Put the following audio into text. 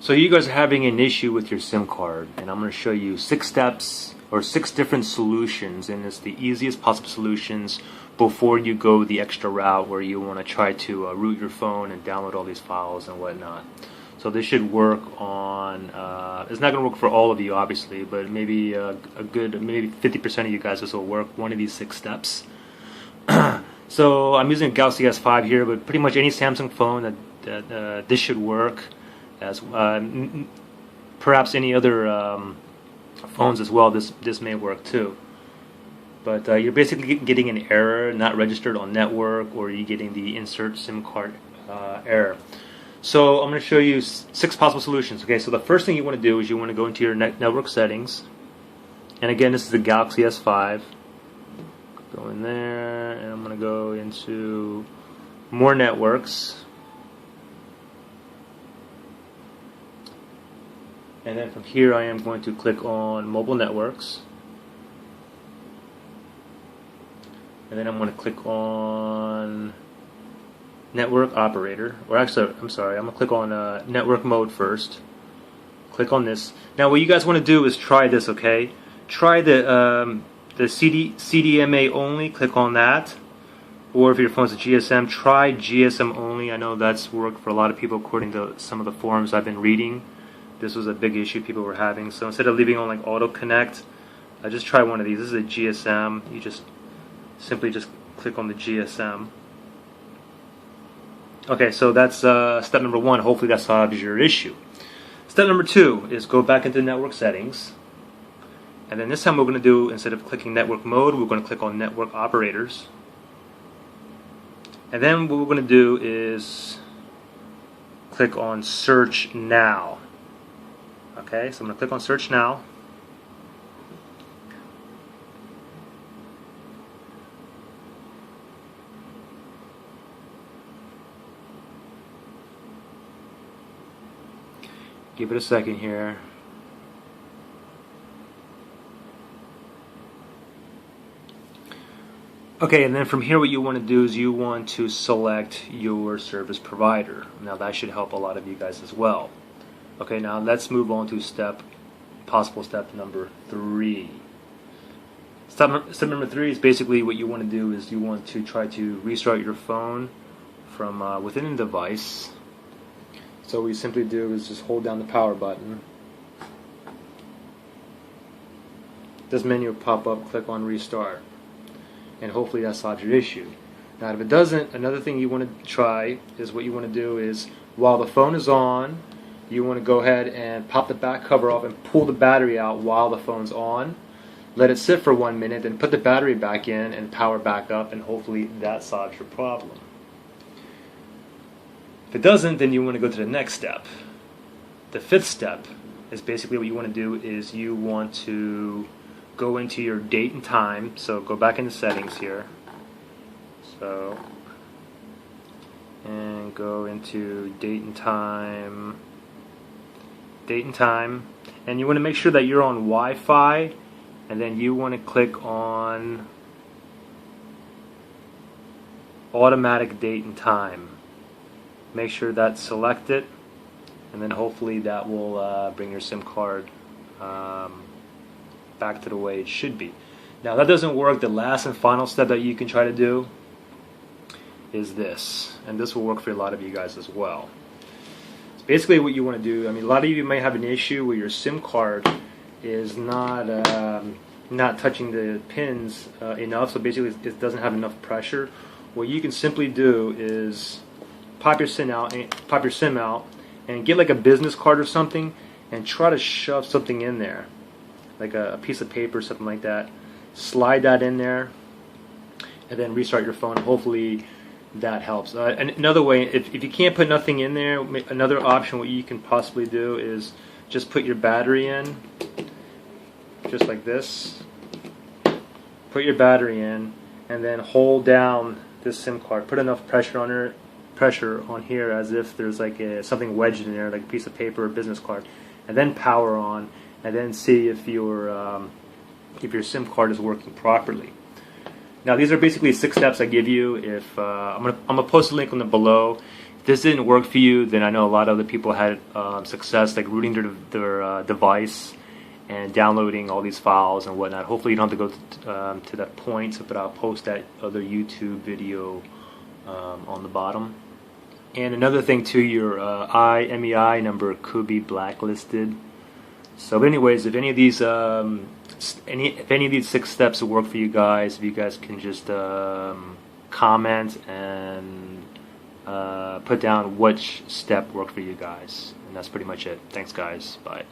So you guys are having an issue with your SIM card, and I'm going to show you 6 steps or 6 different solutions, and it's the easiest possible solutions before you go the extra route where you want to try to root your phone and download all these files and whatnot. So this should work on, it's not going to work for all of you obviously, but maybe maybe 50% of you guys this will work, one of these 6 steps. So I'm using a Galaxy S5 here, but pretty much any Samsung phone that this should work, as perhaps any other phones as well. This may work too. But you're basically getting an error, not registered on network, or you're getting the insert SIM card error. So I'm going to show you 6 possible solutions. Okay, so the first thing you want to do is you want to go into your network settings, and again, this is the Galaxy S5. Go in there, and I'm going to go into more networks. And then from here I am going to click on mobile networks. And then I'm going to click on network operator. Or actually, I'm sorry, I'm going to click on network mode first. Click on this. Now what you guys want to do is try this, okay? Try the CDMA only, click on that. Or if your phone's a GSM, try GSM only. I know that's worked for a lot of people according to some of the forums I've been reading. This was a big issue people were having. So instead of leaving on like auto connect, I just try one of these. This is a GSM. You just simply just click on the GSM. Okay, so that's step number 1. Hopefully that solves your issue. Step number 2 is go back into network settings. And then this time we're going to do, instead of clicking network mode, we're going to click on network operators. And then what we're going to do is click on search now. Okay, so I'm going to click on search now. Give it a second here. Okay, and then from here what you want to do is you want to select your service provider. Now that should help a lot of you guys as well. Okay, now let's move on to possible step number 3. Step number 3 is basically what you want to do is you want to try to restart your phone from within a device. So what we simply do is just hold down the power button. This menu will pop up, click on restart. And hopefully that solves your issue. Now if it doesn't, another thing you want to try is what you want to do is while the phone is on, you want to go ahead and pop the back cover off and pull the battery out while the phone's on. Let it sit for 1 minute, then put the battery back in and power back up, and hopefully that solves your problem. If it doesn't, then you want to go to the next step. The 5th step is basically what you want to do is you want to go into your date and time. So go back into settings here. And go into date and time. And you want to make sure that you're on Wi-Fi, and then you want to click on automatic date and time. Make sure that's selected, and then hopefully that will bring your SIM card back to the way it should be. Now that doesn't work. The last and final step that you can try to do is this, and this will work for a lot of you guys as well. It's basically what you want to do. I mean, a lot of you may have an issue where your SIM card is not touching the pins enough, so basically it doesn't have enough pressure. What you can simply do is pop your SIM out and get like a business card or something and try to shove something in there, like a piece of paper or something like that. Slide that in there and then restart your phone. Hopefully that helps. And another way, if you can't put nothing in there, another option what you can possibly do is just put your battery in, just like this. Put your battery in and then hold down this SIM card. Put enough pressure on here as if there's like something wedged in there, like a piece of paper or business card, and then power on, and then see if your SIM card is working properly. Now these are basically 6 steps I give you. If I'm gonna post a link on the below. this didn't work for you, then I know a lot of other people had success like rooting their device and downloading all these files and whatnot. Hopefully you don't have to go to that point, but I'll post that other YouTube video on the bottom. And another thing too, your IMEI number could be blacklisted. So, but anyways, if any of these if any of these 6 steps work for you guys, if you guys can just comment and put down which step worked for you guys. And that's pretty much it. Thanks guys. Bye.